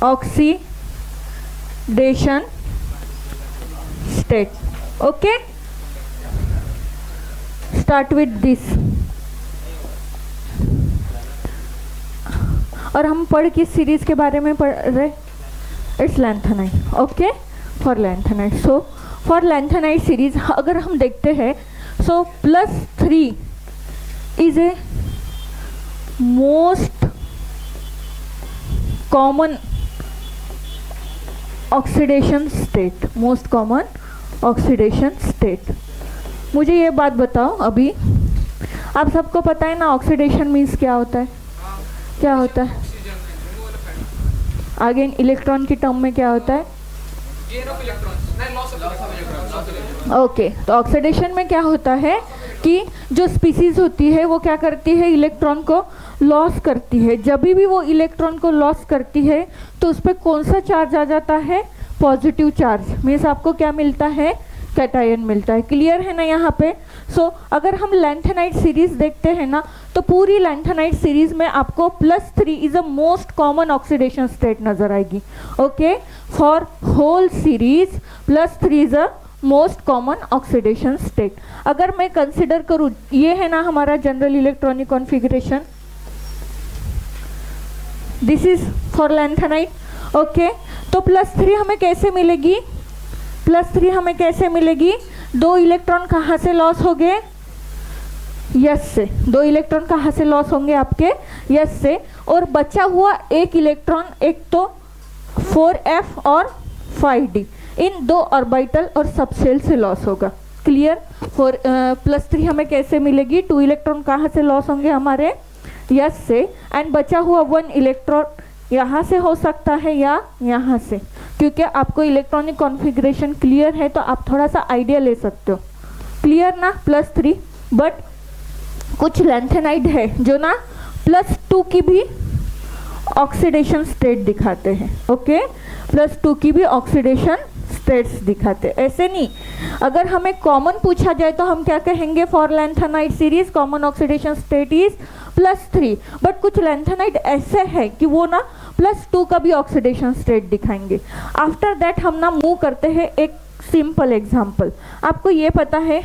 Oxidation state. Okay, start with this. और हम पढ़ किस सीरीज के बारे में पढ़ रहे? It's lanthanide. Okay, for lanthanide. So for lanthanide series अगर हम देखते हैं, सो +3 is a most common oxidation state. Most common oxidation state. मुझे ये बात बताओ, अभी आप सबको पता है ना ऑक्सीडेशन मीन्स क्या होता है? क्या होता है? अगेन इलेक्ट्रॉन की टर्म में क्या होता है? ओके, तो ऑक्सीडेशन में क्या होता है कि जो स्पीसीज होती है वो क्या करती है? इलेक्ट्रॉन को लॉस करती है. जब भी वो इलेक्ट्रॉन को लॉस करती है तो उस पर कौन सा चार्ज आ जाता है? Positive charge. मीन्स आपको क्या मिलता है? कैटायन मिलता है. क्लियर है ना यहाँ पे? सो अगर हम लैंथेनाइट सीरीज देखते हैं ना, तो पूरी लैंथेनाइट सीरीज में आपको +3 is a most common oxidation state नजर आएगी. Okay, for whole series +3 is a most common oxidation state. अगर मैं कंसिडर करूँ, ये है ना हमारा general electronic configuration. This is for lanthanide. Okay, तो +3 हमें कैसे मिलेगी? +3 हमें कैसे मिलेगी? 2 इलेक्ट्रॉन कहाँ से लॉस हो गए? यस से. 2 इलेक्ट्रॉन कहाँ से लॉस होंगे आपके? यस से. और बचा हुआ एक इलेक्ट्रॉन, एक तो 4f और 5d, इन 2 ऑर्बिटल और सबशेल से लॉस होगा. क्लियर? फॉर +3 हमें कैसे मिलेगी? 2 इलेक्ट्रॉन कहाँ से लॉस होंगे हमारे? यस से. एंड बचा हुआ 1 इलेक्ट्रॉन यहाँ से हो सकता है या यहाँ से. क्योंकि आपको इलेक्ट्रॉनिक कॉन्फ़िगरेशन क्लियर है तो आप थोड़ा सा आइडिया ले सकते हो. क्लियर ना? +3. बट कुछ लैंथेनाइट है जो ना +2 की भी ऑक्सीडेशन स्टेट दिखाते हैं. ओके, +2 की भी ऑक्सीडेशन स्टेट्स दिखाते हैं. ऐसे नहीं, अगर हमें कॉमन पूछा जाए तो हम क्या कहेंगे? For lanthanide series common oxidation state is +3. But कुछ लैंथेनाइट ऐसे है कि वो ना +2 का भी ऑक्सीडेशन स्टेट दिखाएंगे. आफ्टर दैट हम ना मूव करते हैं एक सिंपल एग्जांपल. आपको ये पता है,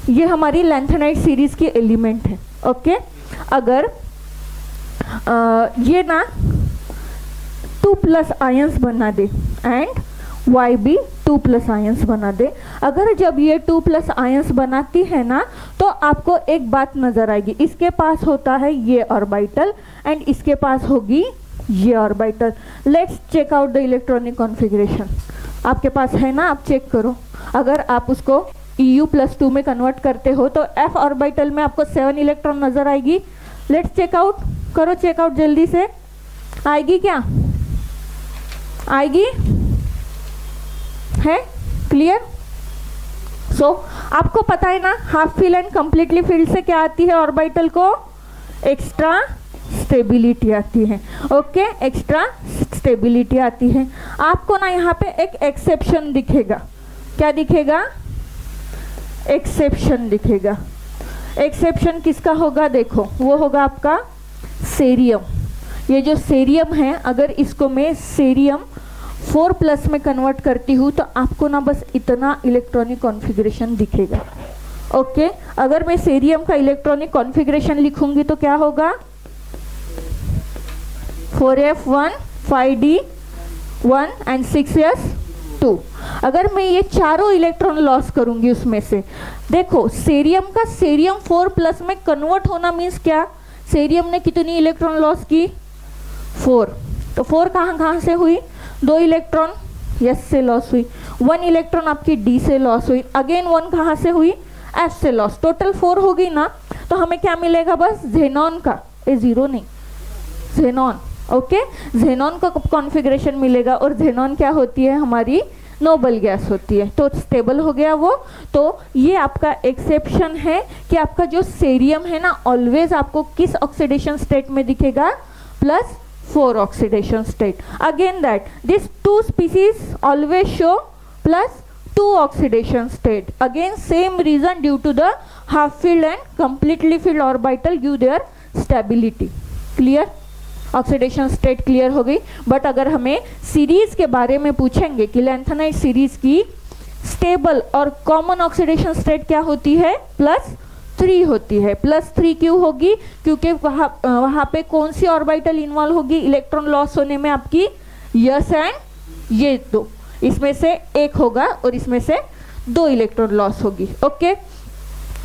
ये हमारी लैंथेनाइट सीरीज की एलिमेंट है. ओके, अगर ये ना 2+ आयंस बना दे एंड y भी 2+ आयंस बना दे. अगर जब ये 2+ आयंस बनाती है ना, तो आपको एक बात नजर आएगी. इसके पास होता है ये ऑर्बिटल एंड इसके पास होगी ये orbital. Let's check out the electronic configuration. आपके पास है ना, आप चेक करो. अगर आप उसको EU+2 में कन्वर्ट करते हो तो f ऑर्बिटल में आपको 7 इलेक्ट्रॉन नजर आएगी. Let's check out. करो चेकआउट जल्दी से. आएगी क्या? आएगी? है? क्लियर? सो आपको पता है ना, half fill and completely filled से क्या आती है ऑर्बिटल को? एक्स्ट्रा स्टेबिलिटी आती है. ओके, एक्स्ट्रा स्टेबिलिटी आती है. आपको ना यहाँ पे एक एक्सेप्शन दिखेगा. क्या दिखेगा? एक्सेप्शन दिखेगा. एक्सेप्शन किसका होगा? देखो, वो होगा आपका सेरियम. ये जो सेरियम है, अगर इसको मैं सेरियम 4+ में कन्वर्ट करती हूँ तो आपको ना बस इतना इलेक्ट्रॉनिक कॉन्फ़िगरेशन दिखेगा. ओके, अगर मैं सेरियम का इलेक्ट्रॉनिक कॉन्फ़िगरेशन लिखूंगी तो क्या होगा? 4f1 5d1 and 6s2. अगर मैं ये चारों इलेक्ट्रॉन लॉस करूंगी उसमें से, देखो सेरियम का सेरियम 4+ में कन्वर्ट होना मीन्स क्या? सेरियम ने कितनी इलेक्ट्रॉन लॉस की? 4. तो 4 कहाँ से हुई? 2 इलेक्ट्रॉन यस से लॉस हुई. 1 इलेक्ट्रॉन आपकी डी से लॉस हुई. अगेन 1 कहाँ से हुई? एफ से लॉस. टोटल 4 हो गई ना. तो हमें क्या मिलेगा? बस जेनॉन का, ए 0 नहीं, जेनॉन. ओके, जेनॉन का कॉन्फ़िगरेशन मिलेगा. और जेनॉन क्या होती है? हमारी नोबल गैस होती है. तो स्टेबल हो गया वो. तो ये आपका एक्सेप्शन है कि आपका जो सेरियम है ना, ऑलवेज आपको किस ऑक्सीडेशन स्टेट में दिखेगा? +4 oxidation state. Again that this 2 species always show +2 oxidation state. Again same reason, due to the half filled and completely filled orbital give their stability. Clear? Oxidation state clear हो गई। But अगर हमें series के बारे में पूछेंगे कि lanthanide series की स्टेबल और कॉमन ऑक्सीडेशन स्टेट क्या होती है, +3 होती है। +3 क्यों होगी? क्योंकि वहाँ पे कौन सी ऑर्बिटल इन्वॉल्व होगी इलेक्ट्रॉन लॉस होने में? आपकी यस एंड ये दो, इसमें से एक होगा और इसमें से 2 इलेक्ट्रॉन लॉस होगी। ओके,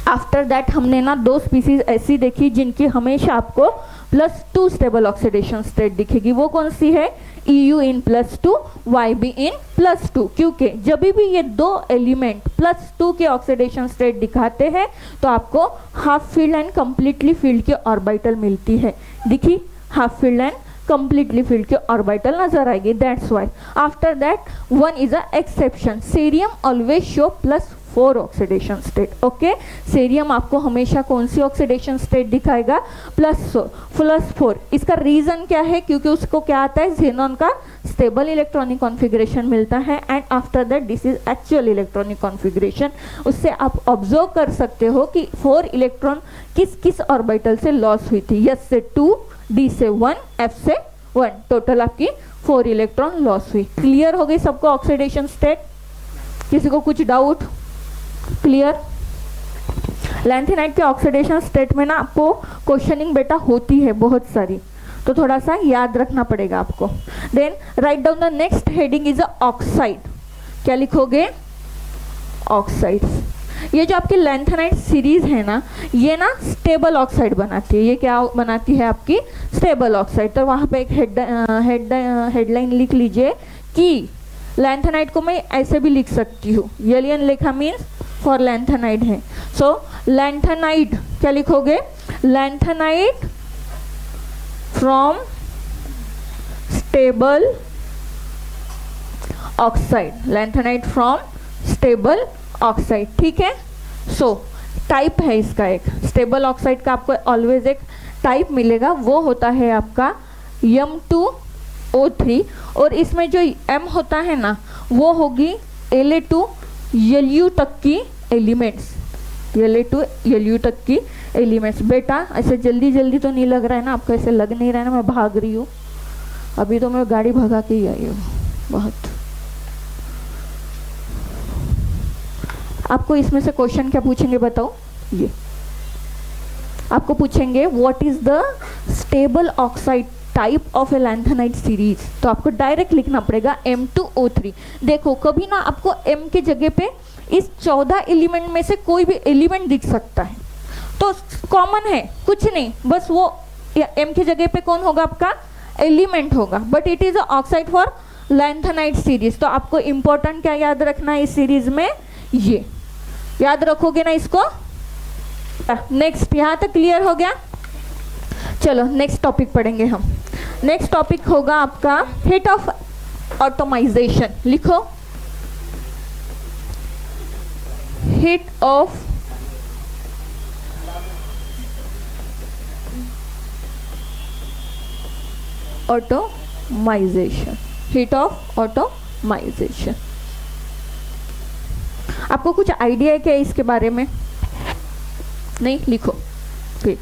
आफ्टर दैट हमने ना 2 स्पीसीज ऐसी देखी जिनकी हमेशा आपको +2 स्टेबल ऑक्सीडेशन स्टेट दिखेगी। वो कौन सी है? EU इन +2, YB इन +2। क्योंकि जब भी ये 2 एलिमेंट +2 के ऑक्सीडेशन स्टेट दिखाते हैं तो आपको half field and completely field की ऑर्बिटल मिलती है। दिखी? Half field and completely filled की ऑर्बिटल नजर आएगी। That's why after that one is a exception, cerium always show +4 oxidation state. Okay, cerium आपको हमेशा कौन सी ऑक्सीडेशन स्टेट दिखाएगा? +4। इसका रीजन क्या है? क्योंकि उसको क्या आता है, ज़ेनॉन का स्टेबल इलेक्ट्रॉनिक कॉन्फ़िगरेशन मिलता है and after that this is actual electronic configuration. उससे आप ऑब्जर्व कर सकते हो कि 4 इलेक्ट्रॉन किस किस ऑर्बिटल से लॉस हुई थी। S से 2, D से 1, F से 1, टोटल आपकी 4 इलेक्ट्रॉन लॉस हुई। क्लियर हो गई सबको ऑक्सीडेशन स्टेट? किसी को कुछ डाउट? क्लियर? लैंथेनाइड के ऑक्सीडेशन स्टेट में ना आपको क्वेश्चनिंग बेटा होती है बहुत सारी, तो थोड़ा सा याद रखना पड़ेगा आपको। Then write down the next heading is a oxide. क्या लिखोगे? ऑक्साइड्स। ये जो आपकी लैंथेनाइड सीरीज है ना, ये ना स्टेबल ऑक्साइड बनाती है। ये क्या बनाती है? आपकी स्टेबल ऑक्साइड। तो वहाँ पे एक हेडलाइन लिख लीजिए कि लैंथेनाइड को मैं ऐसे भी लिख सकती हूँ, एलियन लिखा मीन्स फॉर लैंथेनाइड है। सो लैंथेनाइड क्या लिखोगे? Lanthanide from stable oxide, lanthanide from stable oxide. ठीक है? सो टाइप है इसका, एक स्टेबल ऑक्साइड का आपको ऑलवेज एक टाइप मिलेगा, वो होता है आपका M2O3 और इसमें जो M होता है ना वो होगी La2 Lu तक की एलिमेंट्स, La2 Lu तक की एलिमेंट्स। बेटा ऐसे जल्दी जल्दी तो नहीं लग रहा है ना आपको? ऐसे लग नहीं रहा है ना मैं भाग रही हूँ? अभी तो मैं गाड़ी भगा के ही आई हूँ बहुत। आपको इसमें से क्वेश्चन क्या पूछेंगे बताओ? ये आपको पूछेंगे what is the stable oxide type of A lanthanide series. तो आपको डायरेक्ट लिखना पड़ेगा M2O3। देखो कभी ना आपको M के जगह पे इस 14 एलिमेंट में से कोई भी एलिमेंट दिख सकता है, तो कॉमन है कुछ नहीं, बस वो M के जगह पे कौन होगा? आपका एलिमेंट होगा। But it is a oxide for lanthanide series. तो आपको इंपॉर्टेंट क्या याद रखना है इस सीरीज में? ये याद रखोगे ना इसको? नेक्स्ट, यहां तक क्लियर हो गया? चलो नेक्स्ट टॉपिक पढ़ेंगे हम। नेक्स्ट टॉपिक होगा आपका हिट ऑफ ऑटोमाइजेशन। लिखो, hit of automisation, hit of automisation. आपको कुछ आइडिया है क्या इसके बारे में? नहीं? लिखो फिर।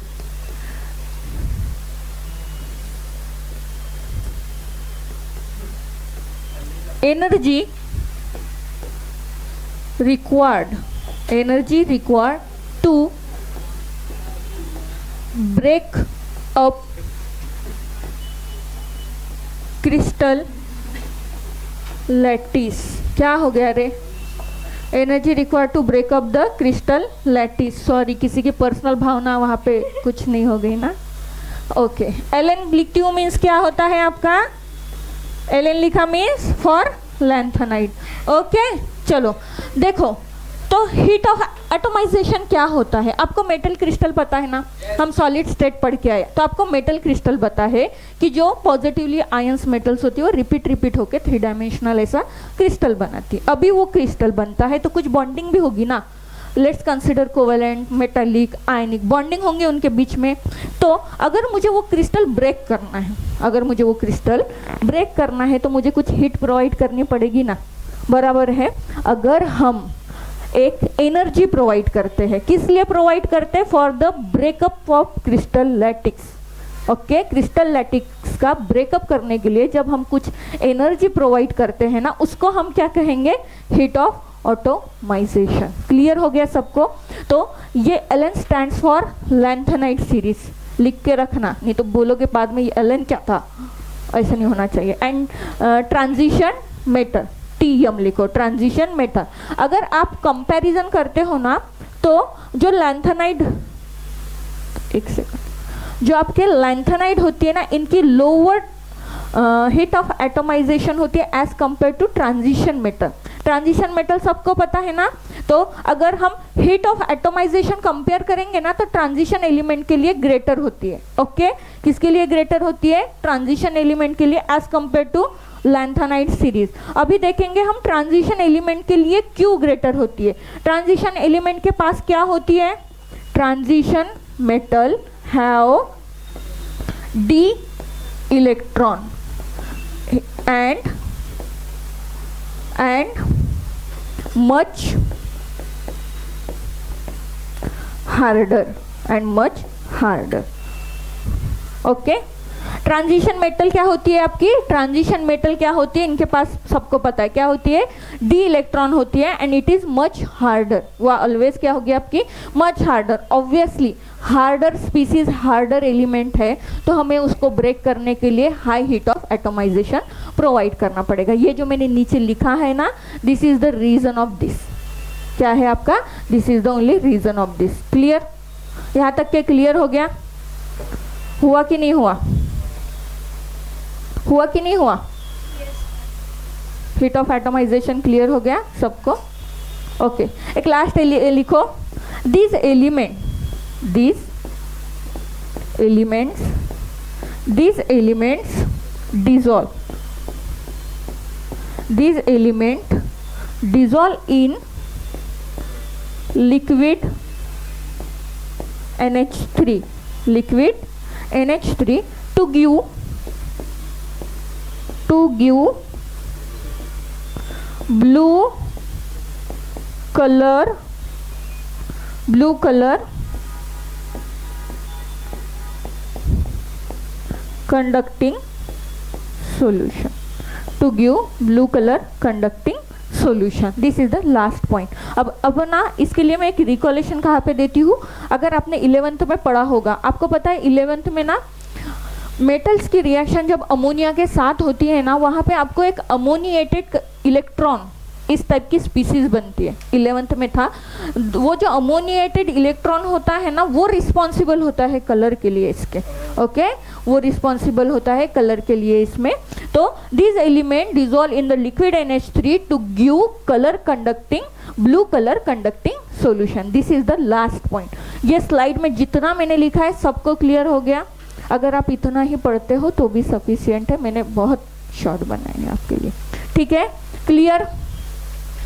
Energy required to break up crystal lattice. क्या हो गया रे? Energy required to break up the crystal lattice. Sorry, किसी की पर्सनल भावना वहाँ पे कुछ नहीं हो गई ना? ओके, एलन लिखती हूँ मीन्स क्या होता है आपका? एलन लिखा मीन्स फॉर लैंथेनाइड। ओके, चलो देखो तो हीट ऑफ एटोमाइजेशन क्या होता है? आपको मेटल क्रिस्टल पता है ना, हम सॉलिड स्टेट पढ़ के आए, तो आपको मेटल क्रिस्टल पता है कि जो पॉजिटिवली आयंस मेटल्स होती है वो रिपीट होके 3 डायमेंशनल ऐसा क्रिस्टल बनाती है। अभी वो क्रिस्टल बनता है तो कुछ बॉन्डिंग भी होगी ना। Let's consider covalent, metallic, ionic bonding होंगे उनके बीच में। तो अगर मुझे वो क्रिस्टल ब्रेक करना है, तो मुझे कुछ हीट प्रोवाइड करनी पड़ेगी ना, बराबर है। अगर हम एक एनर्जी प्रोवाइड करते हैं, किस लिए प्रोवाइड करते हैं? For the breakup of crystal lattice. Okay crystal lattice का ब्रेकअप करने के लिए जब हम कुछ एनर्जी प्रोवाइड करते हैं ना, उसको हम क्या कहेंगे, हीट ऑफ एटोमाइजेशन। क्लियर हो गया सबको? तो ये L N stands for lanthanide series, लिख के रखना, नहीं तो बोलोगे बाद में ये एलन क्या था, ऐसा नहीं होना चाहिए। एंड ट्रांजिशन मेटल, टीएम लिखो, ट्रांजिशन मेटल। अगर आप कंपैरिजन करते हो ना, तो जो लैंथेनाइट, एक सेकंड, जो आपके लैंथेनाइट होती है ना, इनकी लोअर हीट ऑफ एटोमाइजेशन होती है as compare to transition metal. Transition metal सबको पता है ना, तो अगर हम हीट ऑफ एटोमाइजेशन कंपेयर करेंगे ना, तो ट्रांजिशन एलिमेंट के लिए ग्रेटर होती है। ओके किसके लिए ग्रेटर होती है, ट्रांजिशन एलिमेंट के लिए as compare to lanthanide series. अभी देखेंगे हम ट्रांजिशन एलिमेंट के लिए क्यों ग्रेटर होती है। ट्रांजिशन एलिमेंट के पास क्या होती है, transition metal have d electron and much harder and much harder. Okay transition metal क्या होती है आपकी, ट्रांजिशन मेटल क्या होती है, इनके पास सबको पता है क्या होती है, डी इलेक्ट्रॉन होती है and it is much harder. वो ऑलवेज क्या होगी आपकी, much harder. Obviously harder species, harder element है, तो हमें उसको ब्रेक करने के लिए high heat of atomisation provide करना पड़ेगा। ये जो मैंने नीचे लिखा है ना, this is the reason of this. क्या है आपका, this is the only reason of this. Clear, यहाँ तक के क्लियर हो गया, हुआ कि नहीं हुआ, हुआ कि नहीं हुआ, हीट ऑफ एटोमाइजेशन क्लियर हो गया सबको? ओके एक लास्ट लिखो, this element, these elements dissolve in liquid NH3 to give blue color conducting solution, to give blue color conducting solution. This is the last point. अब ना इसके लिए मैं एक रिकॉलेशन कहाँ पे देती हूँ, अगर आपने 11th में पढ़ा होगा, आपको पता है 11th में ना मेटल्स की रिएक्शन जब अमोनिया के साथ होती है ना, वहाँ पे आपको एक अमोनिएटेड इलेक्ट्रॉन इस टाइप की स्पीसीज बनती है। 11th में था, वो जो अमोनिएटेड इलेक्ट्रॉन होता है ना, वो रिस्पॉन्सिबल होता है कलर के लिए इसके। ओके वो रिस्पॉन्सिबल होता है कलर के लिए इसमें। तो this element dissolve in the liquid NH3 to give colour conducting, blue colour conducting solution. This is the last point. ये स्लाइड में जितना मैंने लिखा है सबको क्लियर हो गया? अगर आप इतना ही पढ़ते हो तो भी सफिशियंट है, मैंने बहुत शॉर्ट बनाए हैं आपके लिए। ठीक है क्लियर?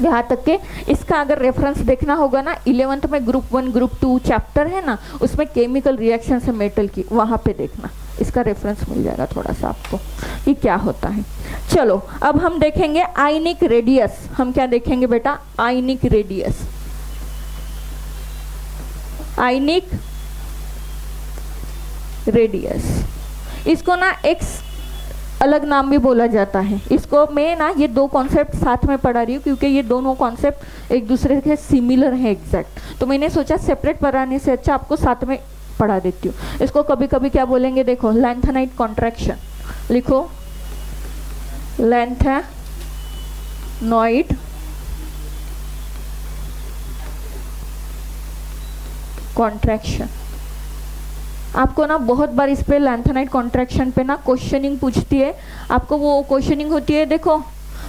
यहाँ तक के इसका अगर रेफरेंस देखना होगा ना, 11th में ग्रुप 1 ग्रुप 2 चैप्टर है ना, उसमें केमिकल रिएक्शन से मेटल की, वहाँ पे देखना, इसका रेफरेंस मिल जाएगा थोड़ा सा आपको कि क्या होता है। चलो अब हम देखेंगे आयनिक रेडियस। हम क्या देखेंगे बेटा, आयनिक रेडियस। आयनिक रेडियस, इसको ना एक अलग नाम भी बोला जाता है। इसको मैं ना ये दो कॉन्सेप्ट साथ में पढ़ा रही हूँ क्योंकि ये दोनों कॉन्सेप्ट एक दूसरे के सिमिलर हैं एग्जैक्ट, तो मैंने सोचा सेपरेट पढ़ाने से अच्छा आपको साथ में पढ़ा देती हूँ। इसको कभी कभी क्या बोलेंगे, देखो लैंथेनाइट कॉन्ट्रैक्शन लिखो, लैंथेनॉइड कॉन्ट्रैक्शन। आपको ना बहुत बार इस पे लैंथेनाइट कॉन्ट्रैक्शन पे ना क्वेश्चनिंग पूछती है। आपको वो क्वेश्चनिंग होती है, देखो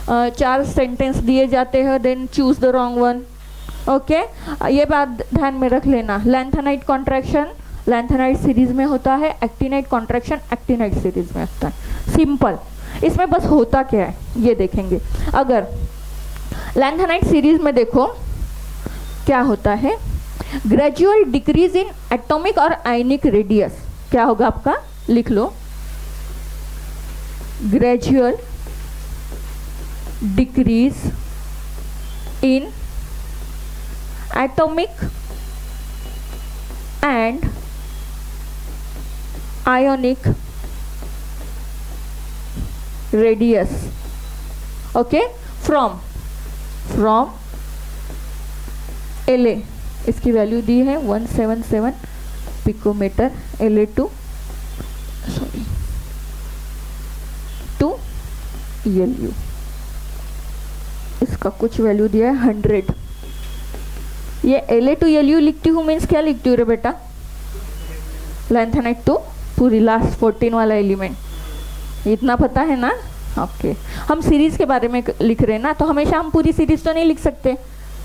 4 सेंटेंस दिए जाते हैं, then choose the wrong one. Okay ये बात ध्यान में रख लेना। लैंथेनाइट कॉन्ट्रैक्शन लैंथेनाइट सीरीज में होता है, एक्टिनाइट कॉन्ट्रैक्शन एक्टिनाइट सीरीज में होता है। सिंपल। इसमें बस होता क्या है ये देखेंगे। अगर लैंथेनाइट सीरीज में देखो क्या होता है, ग्रेजुअल डिक्रीज इन एटॉमिक और आयनिक रेडियस। क्या होगा आपका, लिख लो, gradual decrease in atomic and ionic radius, okay, from La, इसकी वैल्यू दी है 177 पिकोमीटर La टू Lu, इसका कुछ वैल्यू दिया है 100। ये La टू Lu लिखती हूँ मीन्स क्या लिखती हूँ रे बेटा? लैंथेनाइट टू पूरी लास्ट 14 वाला एलिमेंट, इतना पता है ना? ओके हम सीरीज के बारे में लिख रहे हैं ना, तो हमेशा हम पूरी सीरीज तो नहीं लिख सकते,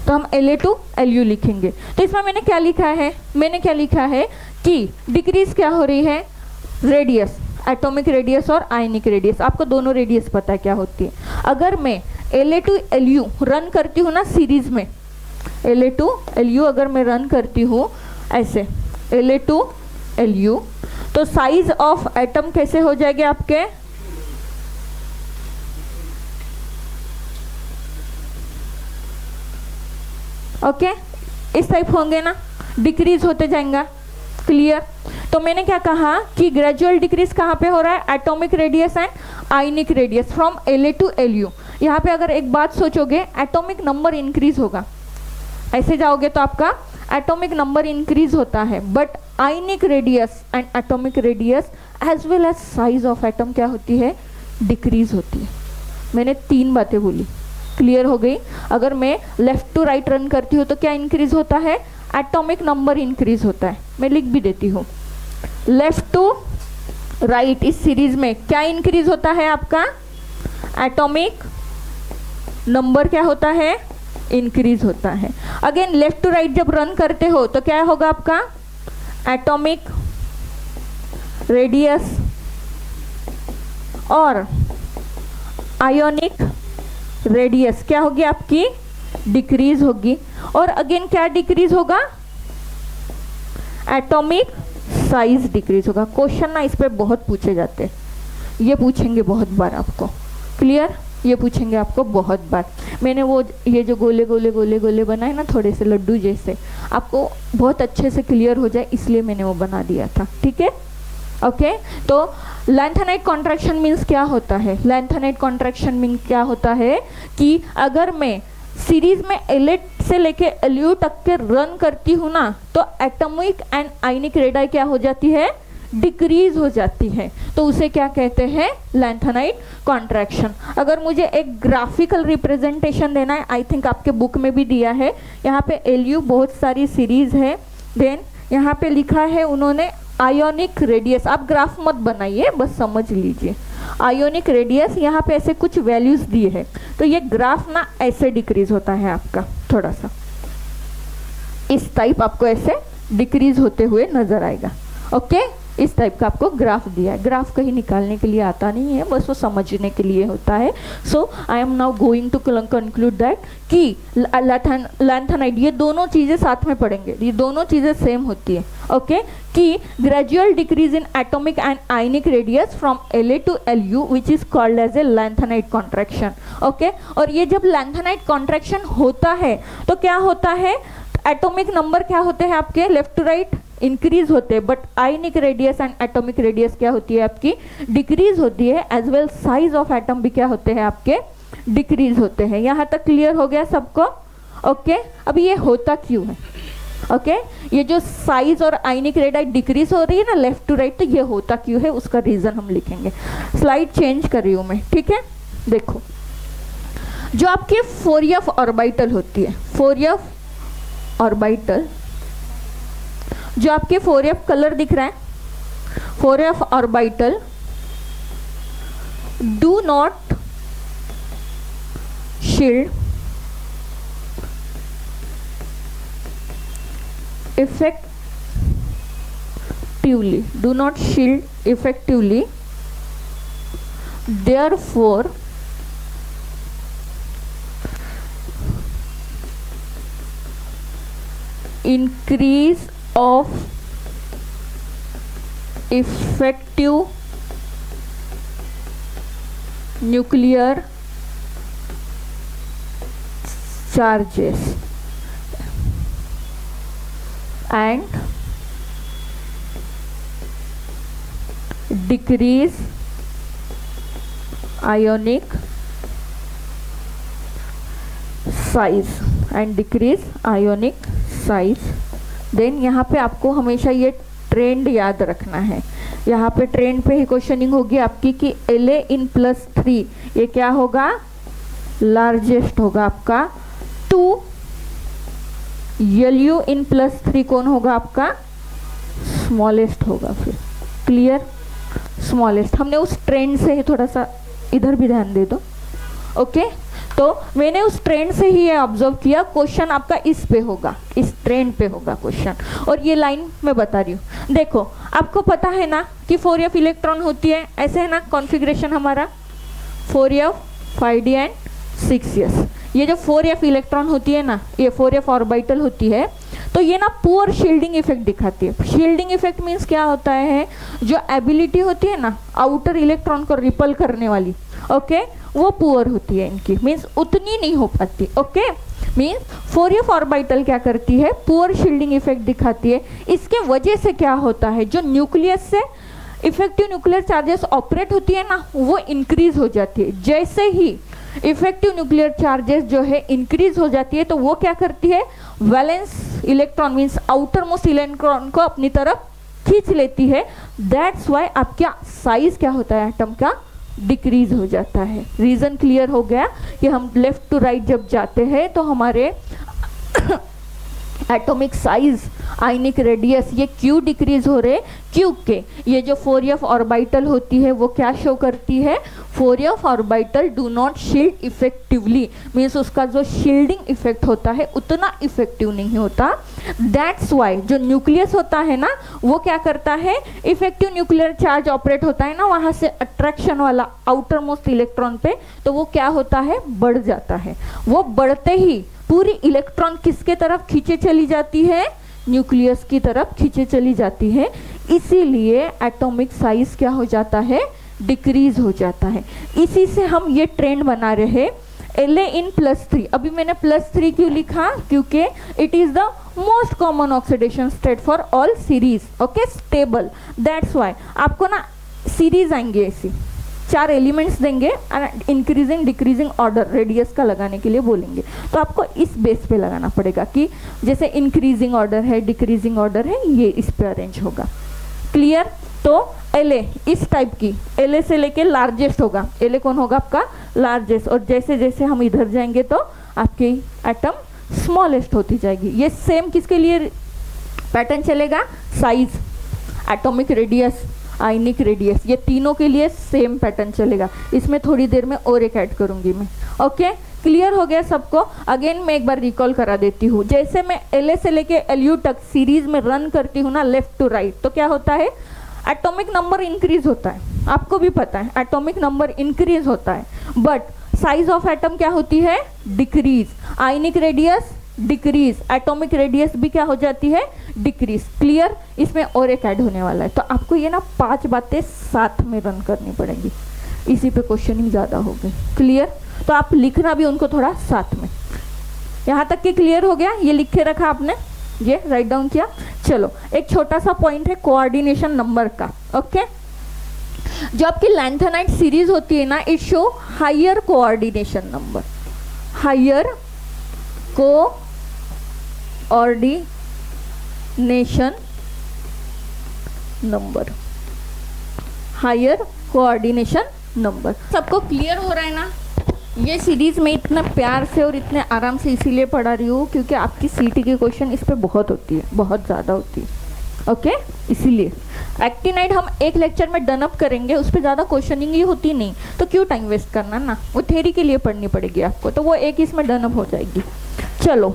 तो हम La टू Lu लिखेंगे। तो इसमें मैंने क्या लिखा है कि डिक्रीज क्या हो रही है? रेडियस, एटॉमिक रेडियस और आयनिक रेडियस। आपको दोनों रेडियस पता है क्या होती है। अगर मैं La टू Lu रन करती हूँ ना सीरीज में, La टू Lu अगर मैं रन करती हूँ ऐसे La टू Lu, तो साइज ऑफ एटम कैसे हो जाएंगे आपके? ओके इस टाइप होंगे ना, डिक्रीज होते जाएंगे। क्लियर? तो मैंने क्या कहा कि ग्रेजुअल डिक्रीज कहाँ पे हो रहा है? Atomic radius and ionic radius from La to Lu। यहाँ पे अगर एक बात सोचोगे, एटॉमिक नंबर इंक्रीज होगा, ऐसे जाओगे तो आपका एटॉमिक नंबर इंक्रीज होता है, but ionic radius and atomic radius as well as size of atom क्या होती है? डिक्रीज होती है। मैंने 3 बातें बोली, क्लियर हो गई? अगर मैं लेफ्ट टू राइट रन करती हूँ तो क्या इंक्रीज होता है? एटॉमिक नंबर इंक्रीज होता है। मैं लिख भी देती हूँ, लेफ्ट टू राइट इस सीरीज में क्या इंक्रीज होता है आपका? एटॉमिक नंबर क्या होता है? इंक्रीज होता है। अगेन लेफ्ट टू राइट जब रन करते हो तो क्या होगा आपका? एटॉमिक रेडियस और आयोनिक रेडियस क्या होगी आपकी? डिक्रीज होगी। और अगेन क्या डिक्रीज होगा? एटॉमिक साइज डिक्रीज होगा। क्वेश्चन ना इस पे बहुत पूछे जाते हैं, ये पूछेंगे बहुत बार आपको। क्लियर? ये पूछेंगे आपको बहुत बार। मैंने वो ये जो गोले गोले गोले गोले बनाए ना, थोड़े से लड्डू जैसे, आपको बहुत अच्छे से क्लियर हो जाए इसलिए मैंने वो बना दिया था। ठीक है? ओके तो लैंथेनाइट कॉन्ट्रैक्शन मीन्स क्या होता है? लैंथेनाइट कॉन्ट्रैक्शन मीन क्या होता है कि अगर मैं सीरीज में La से लेके Lu तक के रन करती हूँ ना, तो एटॉमिक एंड आयनिक रेडियस क्या हो जाती है? डिक्रीज हो जाती है। तो उसे क्या कहते हैं? Lanthanide contraction. अगर मुझे एक ग्राफिकल रिप्रेजेंटेशन देना है, आई थिंक आपके बुक में भी दिया है, यहाँ पे Lu बहुत सारी सीरीज है, देन यहाँ पे लिखा है उन्होंने आयोनिक रेडियस। आप ग्राफ मत बनाइए, बस समझ लीजिए। आयोनिक रेडियस यहाँ पे ऐसे कुछ वैल्यूज दिए हैं, तो ये ग्राफ ना ऐसे डिक्रीज होता है आपका, थोड़ा सा इस टाइप आपको ऐसे डिक्रीज होते हुए नजर आएगा। ओके इस टाइप का आपको ग्राफ दिया है। ग्राफ कहीं निकालने के लिए आता नहीं है, बस वो समझने के लिए होता है। So I am now going to conclude that कि लैंथेनाइट, ये दोनों चीज़ें साथ में पढ़ेंगे, ये दोनों चीज़ें सेम होती है। ओके कि gradual decrease in atomic and ionic radius from La to Lu which is called as a lanthanide contraction. Okay और ये जब लैंथेनाइट कॉन्ट्रैक्शन होता है तो क्या होता है? एटॉमिक नंबर क्या होते हैं आपके? लेफ्ट टू राइट इंक्रीज होते हैं, but ionic radius and atomic radius क्या होती है आपकी? डिक्रीज होती है। As well size of atom भी क्या होते हैं आपके? डिक्रीज होते हैं। यहाँ तक क्लियर हो गया सबको? ओके अब ये होता क्यों है? ओके ये जो साइज और आयनिक रेडियस डिक्रीज हो रही है ना लेफ्ट टू राइट, तो ये होता क्यों है उसका रीजन हम लिखेंगे। स्लाइड चेंज कर रही हूँ मैं, ठीक है? देखो जो आपके 4f ऑर्बिटल होती है, 4f ऑर्बिटल, जो आपके 4f कलर दिख रहा है, 4f orbital do not shield effectively, do not shield effectively, therefore increase of effective nuclear charges and decrease ionic size and decrease ionic size. Then यहाँ पे आपको हमेशा ये ट्रेंड याद रखना है। यहाँ पे ट्रेंड पे ही क्वेश्चनिंग होगी आपकी कि La(+3) ये क्या होगा, लार्जेस्ट होगा आपका, टू Lu(+3) कौन होगा आपका, स्मॉलेस्ट होगा। फिर क्लियर, स्मॉलेस्ट। हमने उस ट्रेंड से ही थोड़ा सा इधर भी ध्यान दे दो। ओके तो मैंने उस ट्रेंड से ही ये ऑब्जर्व किया, क्वेश्चन आपका इस पे होगा, इस ट्रेंड पे होगा क्वेश्चन। और ये लाइन मैं बता रही हूँ, देखो आपको पता है ना कि 4f इलेक्ट्रॉन होती है, ऐसे है ना कॉन्फ़िगरेशन हमारा 4f 5d एंड 6s। ये जो 4f इलेक्ट्रॉन होती है ना, ये 4f ऑर्बिटल होती है, तो ये ना पुअर शील्डिंग इफेक्ट दिखाती है। शील्डिंग इफेक्ट मीन्स क्या होता है, जो एबिलिटी होती है ना आउटर इलेक्ट्रॉन को रिपल करने वाली, ओके वो पुअर होती है इनकी, मीन्स उतनी नहीं हो पाती। ओके मीन्स 4f ऑर्बिटल क्या करती है, पुअर शील्डिंग इफेक्ट दिखाती है। इसके वजह से क्या होता है, जो न्यूक्लियस से इफेक्टिव न्यूक्लियर चार्जेस ऑपरेट होती है ना, वो इंक्रीज हो जाती है। जैसे ही इफेक्टिव न्यूक्लियर चार्जेस जो है इंक्रीज हो जाती है, तो वो क्या करती है, valence electron means outer most electron को अपनी तरफ खींच लेती है। दैट्स वाई आपका साइज क्या होता है एटम का, डिक्रीज हो जाता है। रीजन क्लियर हो गया कि हम लेफ्ट टू राइट जब जाते हैं तो हमारे एटॉमिक साइज, आयनिक रेडियस ये क्यों डिक्रीज हो रहे, क्योंकि ये जो 4f ऑर्बिटल होती है वो क्या शो करती है, 4f orbital do not shield effectively, means उसका जो शील्डिंग इफेक्ट होता है उतना इफेक्टिव नहीं होता। दैट्स वाई जो न्यूक्लियस होता है ना वो क्या करता है, इफेक्टिव न्यूक्लियर चार्ज ऑपरेट होता है ना वहाँ से अट्रैक्शन वाला आउटर मोस्ट इलेक्ट्रॉन पे, तो वो क्या होता है, बढ़ जाता है। वो बढ़ते ही पूरी इलेक्ट्रॉन किसके तरफ खींचे चली जाती है, न्यूक्लियस की तरफ खींचे चली जाती है। इसीलिए एटॉमिक साइज क्या हो जाता है, डिक्रीज हो जाता है। इसी से हम ये ट्रेंड बना रहे La(+3)। अभी मैंने +3 क्यों लिखा, क्योंकि it is the most common oxidation state for all series, okay stable. That's why आपको ना सीरीज आएंगे ऐसी, 4 एलिमेंट्स देंगे and increasing decreasing order radius का लगाने के लिए बोलेंगे, तो आपको इस बेस पे लगाना पड़ेगा कि जैसे इंक्रीजिंग ऑर्डर है, डिक्रीजिंग ऑर्डर है, ये इस पे अरेंज होगा। क्लियर। तो La इस टाइप की, La से लेके लार्जेस्ट होगा, La कौन होगा आपका, लार्जेस्ट। और जैसे जैसे हम इधर जाएंगे तो आपकी एटम स्मॉलेस्ट होती जाएगी। ये सेम किसके लिए पैटर्न चलेगा, size, atomic radius, ionic radius, ये तीनों के लिए सेम पैटर्न चलेगा। इसमें थोड़ी देर में और एक ऐड करूंगी मैं। ओके क्लियर हो गया सबको। अगेन मैं एक बार रिकॉल करा देती हूँ। जैसे मैं La से लेके Lu तक सीरीज में रन करती हूँ ना लेफ्ट टू राइट, तो क्या होता है, एटॉमिक नंबर इंक्रीज होता है, आपको भी पता है एटॉमिक नंबर इंक्रीज होता है, बट साइज ऑफ एटम क्या होती है, decrease. Ionic radius decrease, atomic radius भी क्या हो जाती है, डिक्रीज। क्लियर। इसमें और एक ऐड होने वाला है, तो आपको ये ना 5 बातें साथ में रन करनी पड़ेगी, इसी पे क्वेश्चनिंग ज़्यादा हो गई। क्लियर। तो आप लिखना भी उनको थोड़ा साथ में। यहाँ तक कि क्लियर हो गया, ये लिख के रखा आपने, ये राइट डाउन किया। चलो एक छोटा सा पॉइंट है कोऑर्डिनेशन नंबर का। ओके जो आपकी लैंथेनाइट सीरीज होती है ना, it show higher coordination number, higher coordination number, higher coordination number. सबको क्लियर हो रहा है ना। ये सीरीज में इतना प्यार से और इतने आराम से इसीलिए पढ़ा रही हूँ क्योंकि आपकी सीटी के क्वेश्चन इस पे बहुत होती है, बहुत ज़्यादा होती है। ओके इसीलिए एक्टिनाइट हम एक लेक्चर में डन अप करेंगे, उस पर ज़्यादा क्वेश्चनिंग ही होती नहीं, तो क्यों टाइम वेस्ट करना ना, वो थ्योरी के लिए पढ़नी पड़ेगी आपको, तो वो एक इसमें डन अप हो जाएगी। चलो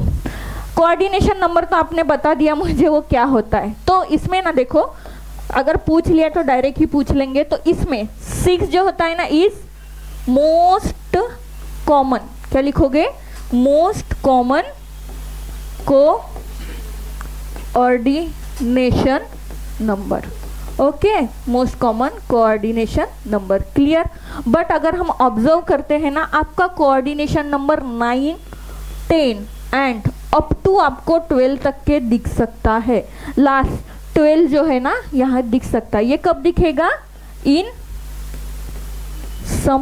कोऑर्डिनेशन नंबर तो आपने बता दिया मुझे वो क्या होता है। तो इसमें ना देखो, अगर पूछ लिया तो डायरेक्ट ही पूछ लेंगे। तो इसमें 6 जो होता है ना इज मोस्ट कॉमन, क्या लिखोगे, most common coordination number. Okay most common coordination number. Clear. But अगर हम ऑब्जर्व करते हैं ना, आपका coordination number 9, 10 and up to आपको 12 तक के दिख सकता है। लास्ट 12 जो है ना यहाँ दिख सकता है। ये कब दिखेगा, इन सम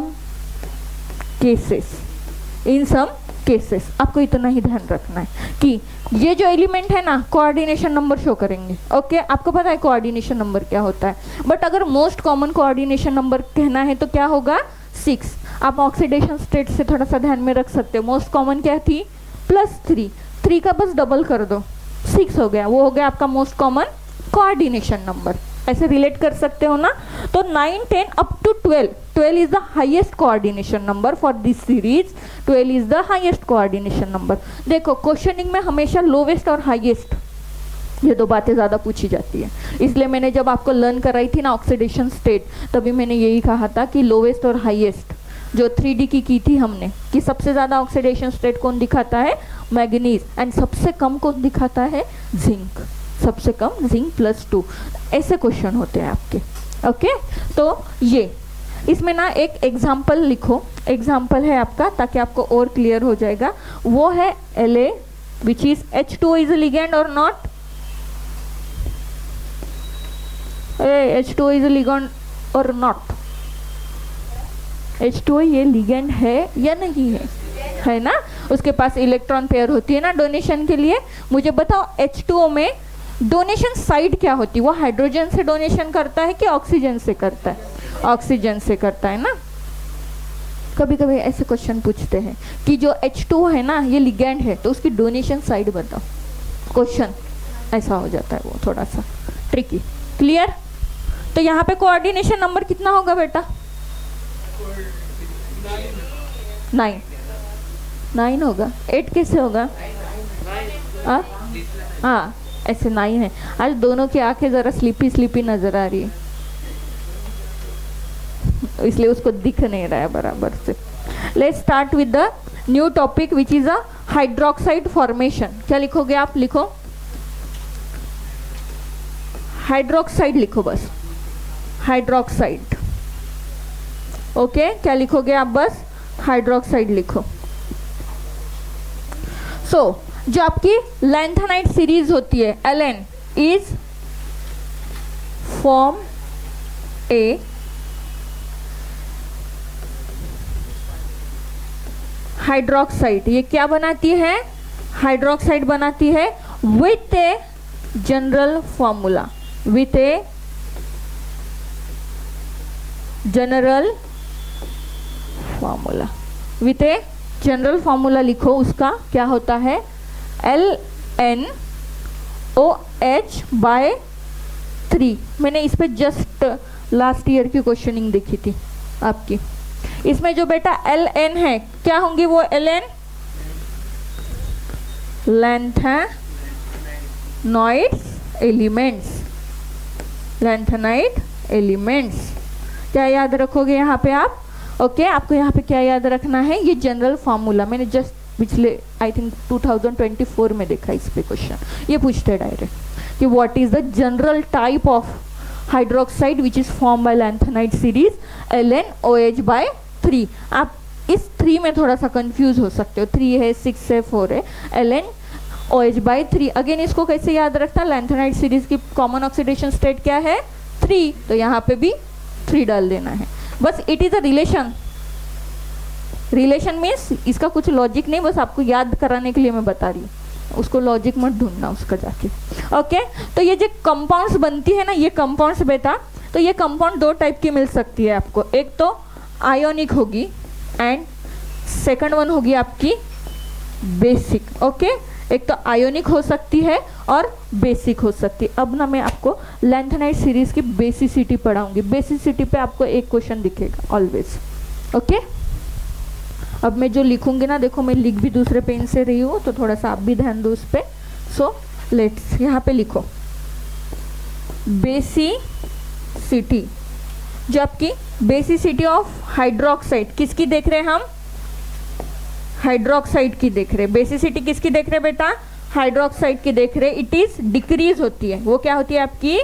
केसेस आपको इतना ही ध्यान रखना है कि ये जो एलिमेंट है ना कोऑर्डिनेशन नंबर शो करेंगे। ओके, आपको पता है कोऑर्डिनेशन नंबर क्या होता है, बट अगर मोस्ट कॉमन कोऑर्डिनेशन नंबर कहना है तो क्या होगा 6। आप ऑक्सीडेशन स्टेट से थोड़ा सा ध्यान में रख सकते हो। मोस्ट कॉमन क्या थी +3, 3 का बस डबल कर दो 6 हो गया, वो हो गया आपका मोस्ट कॉमन कोऑर्डिनेशन नंबर। ऐसे रिलेट कर सकते हो ना। तो 9, 10 up to 12 is the highest coordination number for this series. 12 is the highest coordination number. देखो क्वेश्चनिंग में हमेशा लोवेस्ट और हाईएस्ट ये दो बातें ज़्यादा पूछी जाती है, इसलिए मैंने जब आपको लर्न कराई थी ना ऑक्सीडेशन स्टेट, तभी मैंने यही कहा था कि लोवेस्ट और हाईएस्ट जो 3D की थी हमने, कि सबसे ज़्यादा ऑक्सीडेशन स्टेट कौन दिखाता है मैग्नीज, एंड सबसे कम कौन दिखाता है जिंक, सबसे कम जिंक +2। ऐसे क्वेश्चन होते हैं आपके। ओके, तो ये इसमें ना एक एग्जाम्पल लिखो, एग्जाम्पल है आपका ताकि आपको और क्लियर हो जाएगा। वो है La which is H2O is a ligand or not? H2O is a ligand or not? H2O ये लिगेंड है या नहीं है? है ना, उसके पास इलेक्ट्रॉन पेयर होती है ना डोनेशन के लिए। मुझे बताओ H2O में डोनेशन साइड क्या होती है? वो हाइड्रोजन से डोनेशन करता है कि ऑक्सीजन से करता है? ऑक्सीजन से करता है ना। कभी कभी ऐसे क्वेश्चन पूछते हैं कि जो H2O है ना ये लिगेंड है तो उसकी डोनेशन साइड बताओ, क्वेश्चन ऐसा हो जाता है, वो थोड़ा सा ट्रिकी। क्लियर? तो यहाँ पे कोऑर्डिनेशन नंबर कितना होगा बेटा? 9 होगा। 8 कैसे होगा? हाँ ऐसे 9 है। आज दोनों की आंखें जरा स्लीपी नजर आ रही है, इसलिए उसको दिख नहीं रहा है बराबर से। Let's start with the new topic which is a hydroxide formation. क्या लिखोगे आप? लिखो हाइड्रोक्साइड, लिखो बस हाइड्रोक्साइड। ओके, क्या लिखोगे आप? बस हाइड्रोक्साइड लिखो। सो जो आपकी लैंथेनाइट सीरीज होती है Ln is form A hydroxide. ये क्या बनाती है? हाइड्रोक्साइड बनाती है with a general formula, with a general formula, with a general formula लिखो। उसका क्या होता है? LNOH/3। मैंने इस पे जस्ट लास्ट ईयर की क्वेश्चनिंग देखी थी आपकी। इसमें जो बेटा Ln है क्या होंगी वो? Ln lanthanoids elements, lanthanide elements. क्या याद रखोगे यहाँ पे आप? ओके, आपको यहाँ पे क्या याद रखना है? ये जनरल फार्मूला मैंने जस्ट पिछले आई थिंक 2024 में देखा इस पे क्वेश्चन। ये पूछते हैं डायरेक्ट कि what is the general type of hydroxide which is form by lanthanide series LNOH/3। आप इस 3 में थोड़ा सा कंफ्यूज हो सकते हो, 3 है, 6 है, 4 है। LNOH/3 अगेन इसको कैसे याद रखना? लैंथेनाइड सीरीज की कॉमन ऑक्सीडेशन स्टेट क्या है? 3, तो यहाँ पे भी 3 डाल देना है बस। It is a relation. Relation means इसका कुछ लॉजिक नहीं, बस आपको याद कराने के लिए मैं बता रही हूँ, उसको लॉजिक मत ढूंढना उसका जाके। ओके, तो ये जो कंपाउंड्स बनती है ना, ये कंपाउंड्स बेटा, तो ये कंपाउंड 2 टाइप की मिल सकती है आपको। एक तो आयोनिक होगी एंड सेकंड वन होगी आपकी बेसिक। ओके, एक तो आयोनिक हो सकती है और बेसिक हो सकती है। अब ना मैं आपको लैंथेनाइड सीरीज की बेसिसिटी पढ़ाऊंगी। बेसिसिटी पे आपको एक क्वेश्चन दिखेगा ऑलवेज। ओके, अब मैं जो लिखूंगी ना, देखो मैं लिख भी दूसरे पेन से रही हूँ, तो थोड़ा सा आप भी ध्यान दो उस पर। सो लेट्स यहाँ पे लिखो बेसिसिटी। जो आपकी बेसिसिटी ऑफ हाइड्रोक्साइड किसकी देख रहे हैं हम? हाइड्रोक्साइड की देख रहे हैं। बेसिसिटी किसकी देख रहे हैं बेटा? हाइड्रोक्साइड की देख रहे हैं। इट इज डिक्रीज होती है। वो क्या होती है आपकी?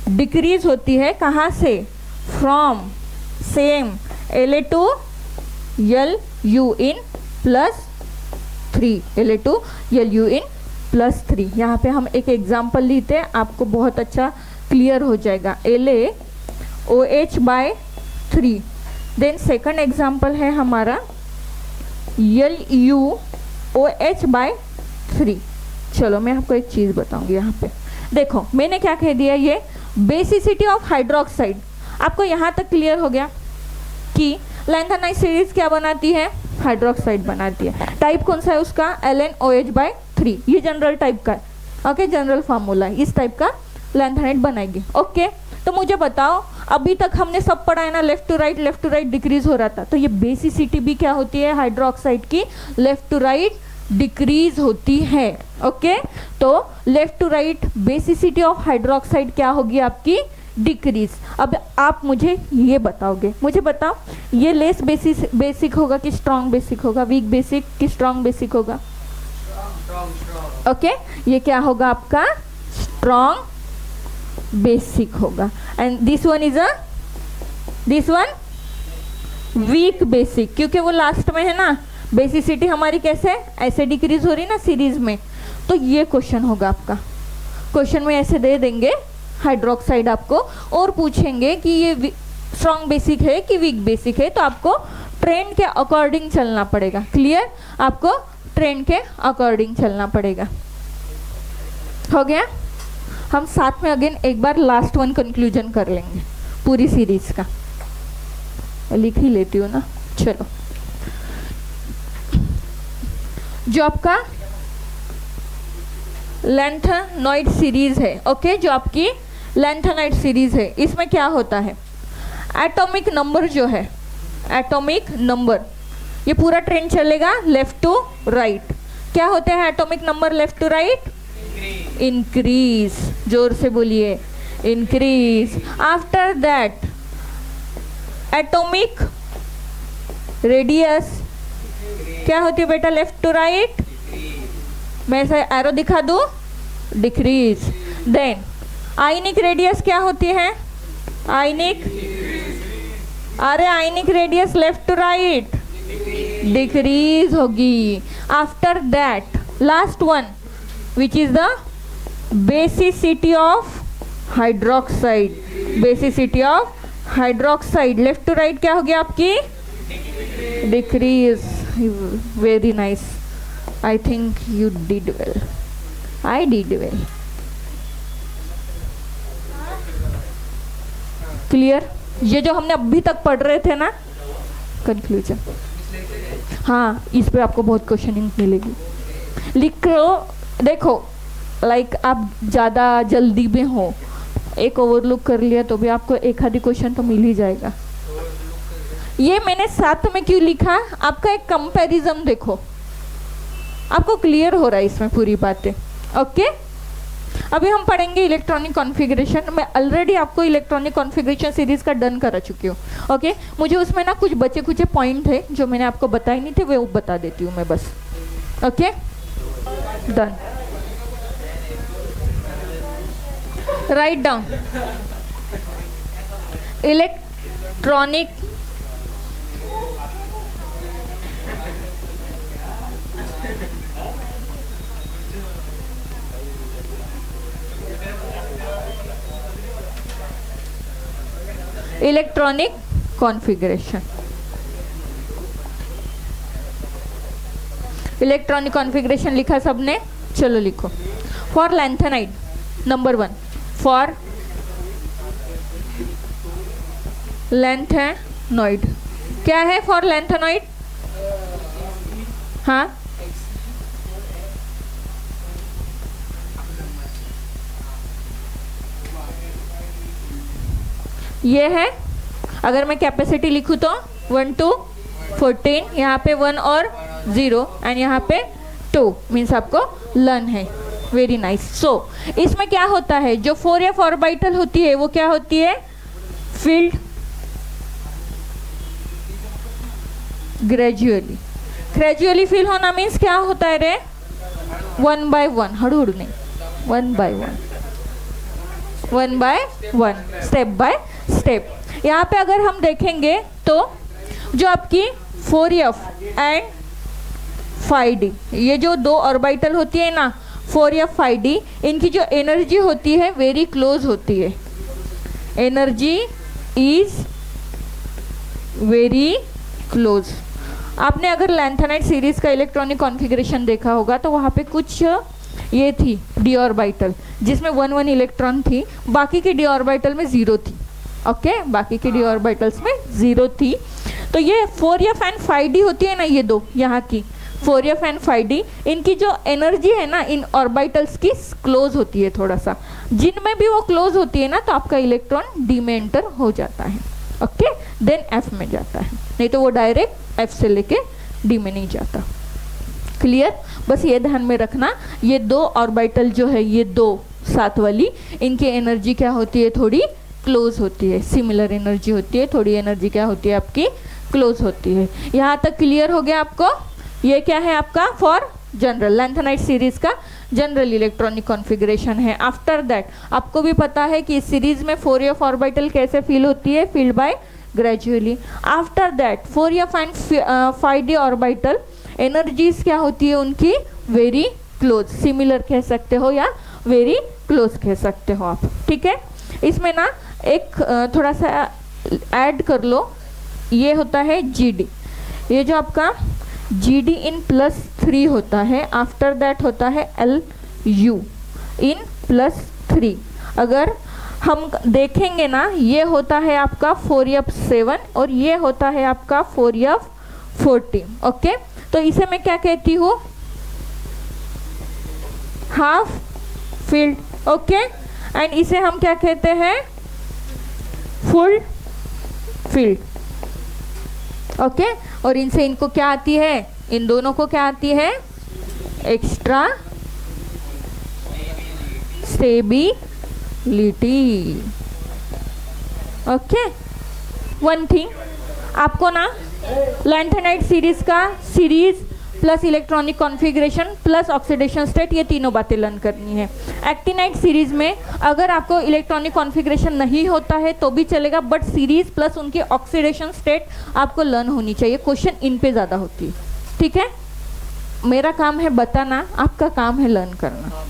डिक्रीज होती है। कहाँ से? From same La to Lu in +3, La to Lu in +3। यहाँ पे हम एक एग्जाम्पल लेते हैं, आपको बहुत अच्छा क्लियर हो जाएगा। OH/3। देन सेकंड एग्जाम्पल है हमारा LuOH/3। चलो मैं आपको एक चीज़ बताऊंगी यहाँ पे। देखो मैंने क्या कह दिया, ये बेसिसिटी ऑफ हाइड्रोक्साइड। आपको यहाँ तक क्लियर हो गया कि लैंथेनाइड सीरीज क्या बनाती है, हाइड्रोक्साइड बनाती है। टाइप कौन सा है उसका, LnOH/3। ये जनरल टाइप का है, ओके, जनरल फार्मूला है, इस टाइप का लैंथेनाइड बनाएगी। ओके तो मुझे बताओ, अभी तक हमने सब पढ़ा है ना, लेफ्ट टू राइट डिक्रीज हो रहा था, तो ये बेसिसिटी भी क्या होती है हाइड्रोक्साइड की, लेफ्ट टू राइट डिक्रीज होती है। ओके तो left to right basicity of hydroxide क्या होगी आपकी, डिक्रीज। अब आप मुझे ये बताओगे, मुझे बताओ ये लेस बेसिक होगा कि स्ट्रॉन्ग बेसिक होगा, वीक बेसिक कि स्ट्रॉन्ग बेसिक होगा। ओके ये क्या होगा आपका, स्ट्रॉन्ग बेसिक होगा। And this one is this one weak basic, क्योंकि वो लास्ट में है ना। बेसिसिटी हमारी कैसे ऐसे डिक्रीज हो रही ना सीरीज में, तो ये क्वेश्चन होगा आपका। क्वेश्चन में ऐसे दे देंगे हाइड्रोक्साइड आपको और पूछेंगे कि ये स्ट्रॉन्ग बेसिक है कि वीक बेसिक है, तो आपको ट्रेंड के अकॉर्डिंग चलना पड़ेगा। क्लियर, आपको ट्रेंड के अकॉर्डिंग चलना पड़ेगा। हो गया। हम साथ में अगेन एक बार लास्ट वन कंक्लूजन कर लेंगे पूरी सीरीज का, लिख ही लेती हूँ ना। चलो, जो आपका लैंथेनॉइड सीरीज है, ओके, जो आपकी लैंथेनॉइड सीरीज है, इसमें क्या होता है, एटॉमिक नंबर जो है, एटॉमिक नंबर, ये पूरा ट्रेंड चलेगा लेफ्ट टू राइट। क्या होते हैं atomic number left to right, increase, जोर से बोलिए, increase. After that atomic radius क्या होती है बेटा, लेफ्ट टू राइट, मैं ऐसा एरो दिखा दूं, डिक्रीज। देन आयनिक रेडियस क्या होती है, आयनिक, अरे ionic radius left to right decrease होगी। After that last one which is the basicity of hydroxide, basicity of hydroxide left to right क्या होगी आपकी, decrease. Very nice, I think you did well. I did well. Clear? ये जो हमने अभी तक पढ़ रहे थे ना, कंक्लूजन, हाँ इस पे आपको बहुत क्वेश्चनिंग मिलेगी। लिख लो, देखो लाइक आप ज़्यादा जल्दी में हो, एक ओवरलुक कर लिया तो भी आपको एक आधी क्वेश्चन तो मिल ही जाएगा। ये मैंने साथ में क्यों लिखा, आपका एक कंपैरिजन देखो, आपको क्लियर हो रहा है इसमें पूरी बातें। ओके अभी हम पढ़ेंगे इलेक्ट्रॉनिक कॉन्फ़िगरेशन। मैं ऑलरेडी आपको इलेक्ट्रॉनिक कॉन्फ़िगरेशन सीरीज का डन करा चुकी हूँ। ओके मुझे उसमें ना कुछ बचे कुछ पॉइंट थे जो मैंने आपको बताए नहीं थे, वो बता देती हूँ मैं बस। Okay done, write down electronic electronic configuration. Electronic configuration लिखा सबने, चलो लिखो। For lanthanide number 1, for lanthanoid क्या है, फॉर लैंथेनॉइड, हाँ ये है। अगर मैं कैपेसिटी लिखूँ तो 1 to 14, यहाँ पे 1 और 0 एंड यहाँ पे 2 मीन्स आपको लर्न है। Very nice. सो इसमें क्या होता है, जो 4f ऑर्बिटल होती है वो क्या होती है, फील्ड ग्रेजुअली फिल होना मीन्स क्या होता है रे, 1 by 1, हड़ूड़ नहीं, 1 by 1 स्टेप बाय स्टेप। यहाँ पे अगर हम देखेंगे तो जो आपकी 4f एंड 5d, ये जो दो ऑर्बिटल होती है ना 4f 5d, इनकी जो एनर्जी होती है वेरी क्लोज होती है। Energy is very close. आपने अगर लैंथेनाइड सीरीज का इलेक्ट्रॉनिक कॉन्फ़िगरेशन देखा होगा तो वहाँ पे कुछ ये थी डी ऑर्बिटल जिसमें 1 इलेक्ट्रॉन थी, बाकी की डी ऑर्बिटल में 0 थी। ओके, बाकी की डी ऑर्बिटल्स में 0 थी। तो ये 4f एंड 5d होती है ना, ये दो यहाँ की 4f एंड 5d, इनकी जो एनर्जी है ना इन ऑर्बिटल्स की क्लोज होती है थोड़ा सा। जिनमें भी वो क्लोज होती है ना तो आपका इलेक्ट्रॉन डी में एंटर हो जाता है। ओके, देन f में जाता है, नहीं तो वो डायरेक्ट f से लेके d में नहीं जाता। क्लियर? बस ये ध्यान में रखना, ये दो ऑर्बिटल जो है, ये दो साथ वाली, इनकी एनर्जी क्या होती है, थोड़ी क्लोज होती है, सिमिलर एनर्जी होती है, थोड़ी एनर्जी क्या होती है आपकी, क्लोज होती है। यहाँ तक क्लियर हो गया आपको? ये क्या है आपका फॉर जनरल लैंथेनाइड सीरीज का जनरल इलेक्ट्रॉनिक कॉन्फ़िगरेशन है। आफ्टर दैट आपको भी पता है कि इस सीरीज में 4f ऑर्बिटल कैसे फील होती है, filled by gradually. After that 4f and 5d orbital energies क्या होती है उनकी, वेरी क्लोज, सिमिलर कह सकते हो या वेरी क्लोज कह सकते हो आप। ठीक है, इसमें ना एक थोड़ा सा ऐड कर लो, ये होता है GD। ये जो आपका GD इन +3 होता है, आफ्टर दैट होता है LU इन +3। अगर हम देखेंगे ना, ये होता है आपका 4f7 और ये होता है आपका 4f14। ओके, तो इसे मैं क्या कहती हूँ, हाफ फील्ड। ओके, एंड इसे हम क्या कहते हैं, फुल फील्ड। ओके, और इनसे इनको क्या आती है, इन दोनों को क्या आती है, extra stability. Okay, one thing आपको ना लैंथेनाइड सीरीज का series plus electronic configuration plus oxidation state, ये तीनों बातें लर्न करनी है। एक्टिनाइड सीरीज में अगर आपको इलेक्ट्रॉनिक कॉन्फ़िगरेशन नहीं होता है तो भी चलेगा, बट सीरीज प्लस उनकी ऑक्सीडेशन स्टेट आपको लर्न होनी चाहिए। क्वेश्चन इन पे ज़्यादा होती है। ठीक है, मेरा काम है बताना, आपका काम है लर्न करना।